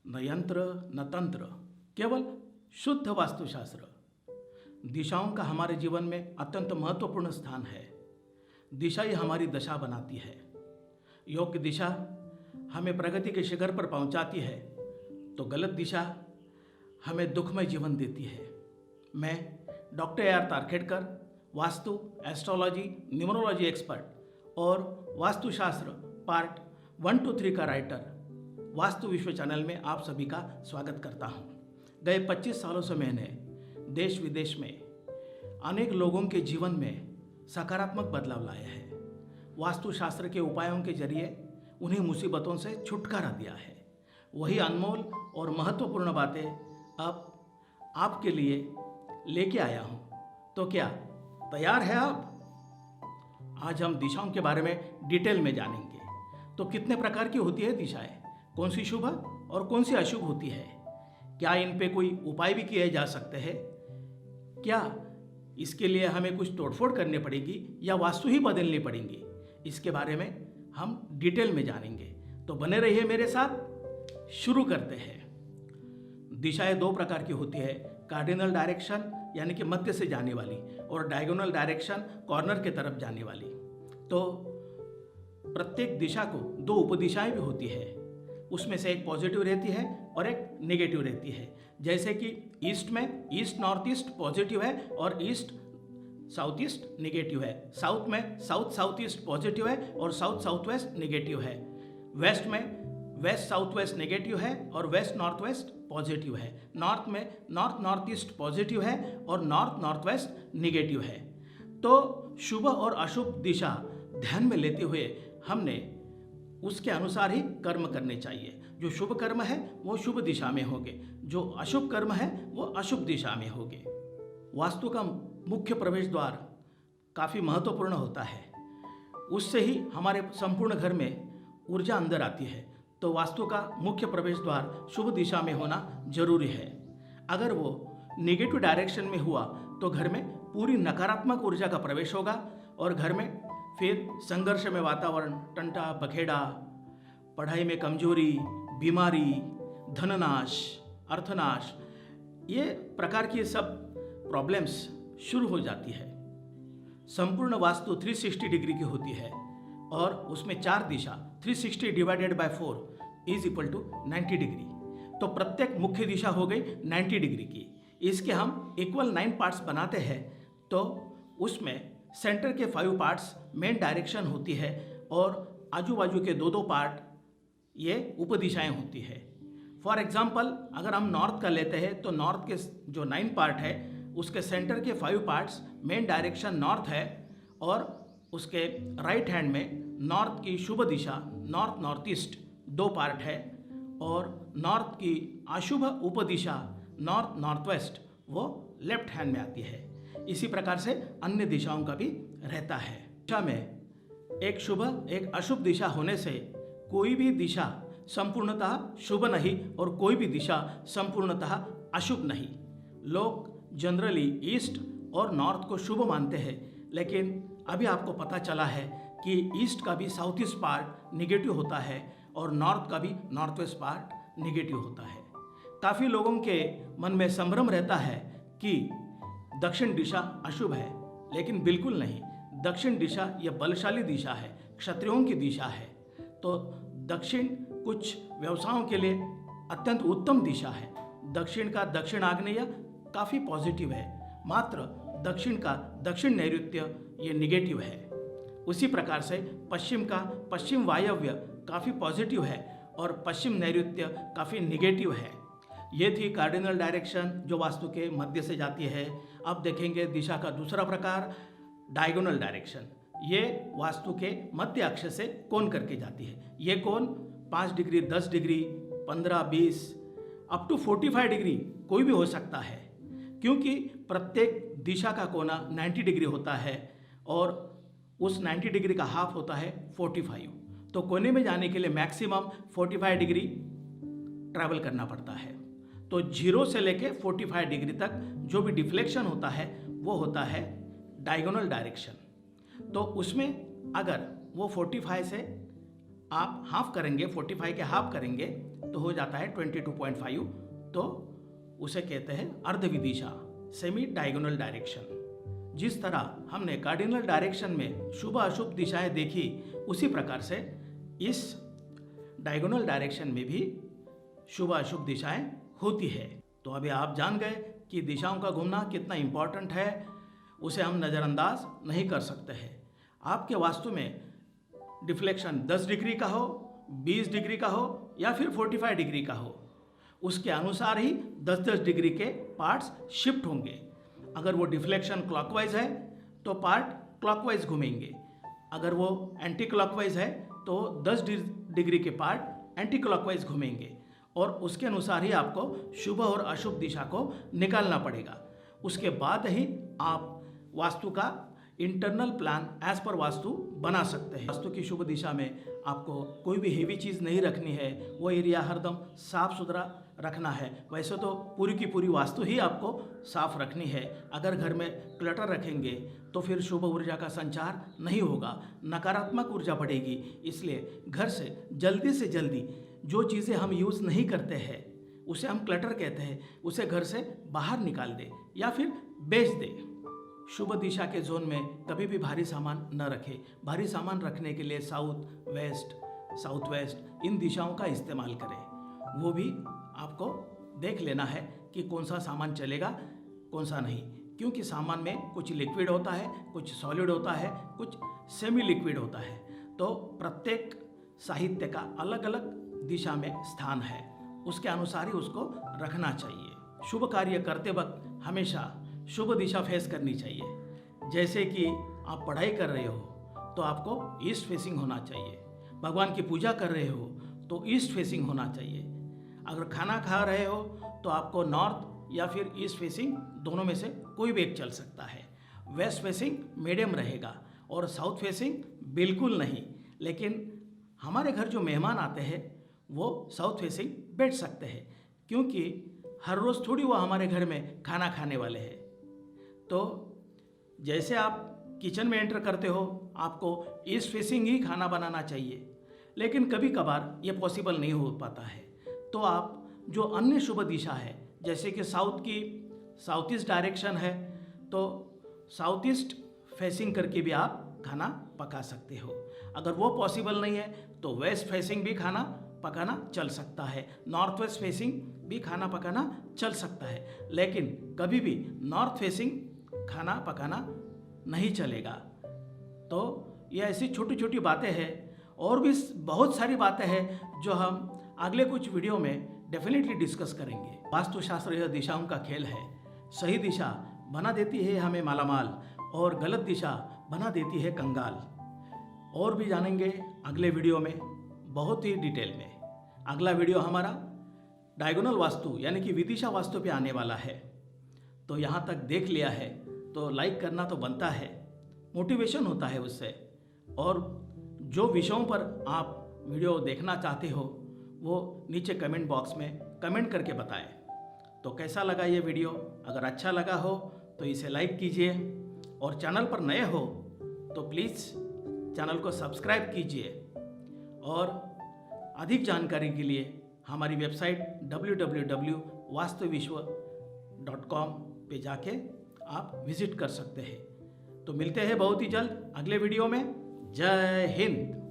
न यंत्र न तंत्र, केवल शुद्ध वास्तुशास्त्र। दिशाओं का हमारे जीवन में अत्यंत महत्वपूर्ण स्थान है। दिशा ही हमारी दशा बनाती है। योग्य दिशा हमें प्रगति के शिखर पर पहुंचाती है, तो गलत दिशा हमें दुखमय जीवन देती है। मैं doctor AR Tarkhedkar, vastu, astrology, numerology expert और वास्तुशास्त्र पार्ट 1 to 3 का राइटर वास्तु विश्व चैनल में आप सभी का स्वागत करता हूं। गए 25 सालों से मैंने देश विदेश में अनेक लोगों के जीवन में सकारात्मक बदलाव लाया है। वास्तुशास्त्र के उपायों के जरिए उन्हें मुसीबतों से छुटकारा दिया है। वही अनमोल और महत्वपूर्ण बातें अब आपके लिए लेके आया हूं। तो क्या तैयार है आप? आज हम दिशाओं के बारे में डिटेल में जानेंगे। तो कितने प्रकार की होती है दिशाएं, कौन सी शुभ और कौन सी अशुभ होती है, क्या इन पे कोई उपाय भी किए जा सकते हैं, क्या इसके लिए हमें कुछ तोड़फोड़ करनी पड़ेगी या वास्तु ही बदलनी पड़ेगी, इसके बारे में हम डिटेल में जानेंगे। तो बने रहिए मेरे साथ। शुरू करते हैं। दिशाएं दो प्रकार की होती है, कार्डिनल डायरेक्शन यानी कि मध्य से जाने वाली और डायगोनल डायरेक्शन कॉर्नर के तरफ जाने वाली। तो प्रत्येक दिशा को दो उपदिशाएं भी होती है, उसमें से एक पॉजिटिव रहती है और एक नेगेटिव रहती है। जैसे कि ईस्ट में ईस्ट नॉर्थ ईस्ट पॉजिटिव है और ईस्ट साउथ ईस्ट नेगेटिव है। साउथ में साउथ साउथ ईस्ट पॉजिटिव है और साउथ साउथ वेस्ट नेगेटिव है। वेस्ट में वेस्ट साउथ वेस्ट नेगेटिव है और वेस्ट नॉर्थ वेस्ट पॉजिटिव है। नॉर्थ में नॉर्थ नॉर्थ ईस्ट पॉजिटिव है और नॉर्थ नॉर्थ वेस्ट नेगेटिव है। तो शुभ और अशुभ दिशा ध्यान में लेते हुए हमने उसके अनुसार ही कर्म करने चाहिए। जो शुभ कर्म है वो शुभ दिशा में होंगे, जो अशुभ कर्म है वो अशुभ दिशा में होंगे। वास्तु का मुख्य प्रवेश द्वार काफ़ी महत्वपूर्ण होता है, उससे ही हमारे संपूर्ण घर में ऊर्जा अंदर आती है। तो वास्तु का मुख्य प्रवेश द्वार शुभ दिशा में होना जरूरी है। अगर वो नेगेटिव डायरेक्शन में हुआ तो घर में पूरी नकारात्मक ऊर्जा का प्रवेश होगा और घर में फिर संघर्ष में वातावरण, टंटा बखेड़ा, पढ़ाई में कमजोरी, बीमारी, धननाश, अर्थनाश, ये प्रकार की सब प्रॉब्लम्स शुरू हो जाती है। संपूर्ण वास्तु 360 डिग्री की होती है और उसमें चार दिशा 360 divided by 4 is equal to 90 degree. तो प्रत्येक मुख्य दिशा हो गई 90 डिग्री की। इसके हम इक्वल 9 पार्ट्स बनाते हैं, तो उसमें सेंटर के 5 पार्ट्स मेन डायरेक्शन होती है और आजू बाजू के दो पार्ट ये उपदिशाएं होती है। फॉर एग्जांपल अगर हम नॉर्थ का लेते हैं तो नॉर्थ के जो 9 पार्ट है उसके सेंटर के 5 पार्ट्स मेन डायरेक्शन नॉर्थ है और उसके राइट हैंड में नॉर्थ की शुभ दिशा नॉर्थ नॉर्थ ईस्ट 2 पार्ट है और नॉर्थ की अशुभ उपदिशा नॉर्थ नॉर्थ वेस्ट वो लेफ्ट हैंड में आती है। इसी प्रकार से अन्य दिशाओं का भी रहता है। दिशा में एक शुभ एक अशुभ दिशा होने से कोई भी दिशा संपूर्णतः शुभ नहीं और कोई भी दिशा संपूर्णतः अशुभ नहीं। लोग जनरली ईस्ट और नॉर्थ को शुभ मानते हैं, लेकिन अभी आपको पता चला है कि ईस्ट का भी साउथ ईस्ट पार्ट निगेटिव होता है और नॉर्थ का भी नॉर्थ वेस्ट पार्ट निगेटिव होता है। काफ़ी लोगों के मन में संभ्रम रहता है कि दक्षिण दिशा अशुभ है, लेकिन बिल्कुल नहीं। दक्षिण दिशा यह बलशाली दिशा है, क्षत्रियों की दिशा है। तो दक्षिण कुछ व्यवसायों के लिए अत्यंत उत्तम दिशा है। दक्षिण का दक्षिण आग्नेय काफ़ी पॉजिटिव है, मात्र दक्षिण का दक्षिण नैऋत्य ये निगेटिव है। उसी प्रकार से पश्चिम का पश्चिम वायव्य काफ़ी पॉजिटिव है और पश्चिम नैऋत्य काफ़ी निगेटिव है। ये थी कार्डिनल डायरेक्शन जो वास्तु के मध्य से जाती है। अब देखेंगे दिशा का दूसरा प्रकार, डायगोनल डायरेक्शन। ये वास्तु के मध्य अक्ष से कोण करके जाती है। ये कोण 5 degree, 10 degree, 15, 20 up to 45 degree कोई भी हो सकता है, क्योंकि प्रत्येक दिशा का कोना 90 डिग्री होता है और उस 90 डिग्री का हाफ होता है 45। तो कोने में जाने के लिए मैक्सिमम 45 डिग्री ट्रैवल करना पड़ता है। तो 0 से लेके 45 डिग्री तक जो भी डिफ्लेक्शन होता है वो होता है डायगोनल डायरेक्शन। तो उसमें अगर वो 45 से आप हाफ करेंगे, 45 के हाफ करेंगे तो हो जाता है 22.5, तो उसे कहते हैं अर्धविदिशा, सेमी डायगोनल डायरेक्शन। जिस तरह हमने कार्डिनल डायरेक्शन में शुभ अशुभ दिशाएं देखी, उसी प्रकार से इस डायगोनल डायरेक्शन में भी शुभ अशुभ दिशाएं होती है। तो अभी आप जान गए कि दिशाओं का घूमना कितना इम्पॉर्टेंट है, उसे हम नज़रअंदाज नहीं कर सकते हैं। आपके वास्तु में डिफ्लेक्शन 10 डिग्री का हो, 20 डिग्री का हो या फिर 45 डिग्री का हो, उसके अनुसार ही 10-10 डिग्री के पार्ट्स शिफ्ट होंगे। अगर वो डिफ्लेक्शन क्लॉकवाइज है तो पार्ट क्लॉकवाइज घूमेंगे, अगर वो एंटी क्लॉकवाइज है तो 10 डिग्री के पार्ट एंटी क्लॉकवाइज घूमेंगे, और उसके अनुसार ही आपको शुभ और अशुभ दिशा को निकालना पड़ेगा। उसके बाद ही आप वास्तु का internal plan as per vastu बना सकते हैं। वास्तु की शुभ दिशा में आपको कोई भी हेवी चीज़ नहीं रखनी है, वो एरिया हरदम साफ सुथरा रखना है। वैसे तो पूरी की पूरी वास्तु ही आपको साफ रखनी है। अगर घर में क्लटर रखेंगे तो फिर शुभ ऊर्जा का संचार नहीं होगा, नकारात्मक ऊर्जा बढ़ेगी। इसलिए घर से जल्दी जो चीज़ें हम यूज़ नहीं करते हैं, उसे हम क्लटर कहते हैं, उसे घर से बाहर निकाल दे या फिर बेच दे। शुभ दिशा के जोन में कभी भी भारी सामान न रखें। भारी सामान रखने के लिए साउथ वेस्ट इन दिशाओं का इस्तेमाल करें। वो भी आपको देख लेना है कि कौन सा सामान चलेगा, कौन सा नहीं, क्योंकि सामान में कुछ लिक्विड होता है, कुछ सॉलिड होता है, कुछ सेमी लिक्विड होता है। तो प्रत्येक साहित्य का अलग अलग दिशा में स्थान है, उसके अनुसार ही उसको रखना चाहिए। शुभ कार्य करते वक्त हमेशा शुभ दिशा फेस करनी चाहिए। जैसे कि आप पढ़ाई कर रहे हो तो आपको ईस्ट फेसिंग होना चाहिए, भगवान की पूजा कर रहे हो तो ईस्ट फेसिंग होना चाहिए, अगर खाना खा रहे हो तो आपको नॉर्थ या फिर ईस्ट फेसिंग दोनों में से कोई भी एक चल सकता है। वेस्ट फेसिंग मीडियम रहेगा और साउथ फेसिंग बिल्कुल नहीं। लेकिन हमारे घर जो मेहमान आते हैं वो साउथ फेसिंग बैठ सकते हैं, क्योंकि हर रोज़ थोड़ी वो हमारे घर में खाना खाने वाले हैं। तो जैसे आप किचन में एंटर करते हो आपको ईस्ट फेसिंग ही खाना बनाना चाहिए, लेकिन कभी कभार ये पॉसिबल नहीं हो पाता है। तो आप जो अन्य शुभ दिशा है, जैसे कि साउथ ईस्ट डायरेक्शन है, तो साउथ ईस्ट फेसिंग करके भी आप खाना पका सकते हो। अगर वो पॉसिबल नहीं है तो वेस्ट फेसिंग भी खाना पकाना चल सकता है, नॉर्थ वेस्ट फेसिंग भी खाना पकाना चल सकता है, लेकिन कभी भी नॉर्थ फेसिंग खाना पकाना नहीं चलेगा। तो ये ऐसी छोटी छोटी बातें हैं, और भी बहुत सारी बातें हैं जो हम अगले कुछ वीडियो में डेफिनेटली डिस्कस करेंगे। वास्तुशास्त्र यह दिशाओं का खेल है। सही दिशा बना देती है हमें मालामाल और गलत दिशा बना देती है कंगाल। और भी जानेंगे अगले वीडियो में बहुत ही डिटेल में। अगला वीडियो हमारा डायगोनल वास्तु यानी कि विदिशा वास्तु पे आने वाला है। तो यहाँ तक देख लिया है तो लाइक करना तो बनता है, मोटिवेशन होता है उससे। और जो विषयों पर आप वीडियो देखना चाहते हो वो नीचे कमेंट बॉक्स में कमेंट करके बताएं। तो कैसा लगा ये वीडियो? अगर अच्छा लगा हो तो इसे लाइक कीजिए, और चैनल पर नए हो तो प्लीज़ चैनल को सब्सक्राइब कीजिए। और अधिक जानकारी के लिए हमारी वेबसाइट www.vastuviswa.com पे जाके आप विजिट कर सकते हैं। तो मिलते हैं बहुत ही जल्द अगले वीडियो में। जय हिंद।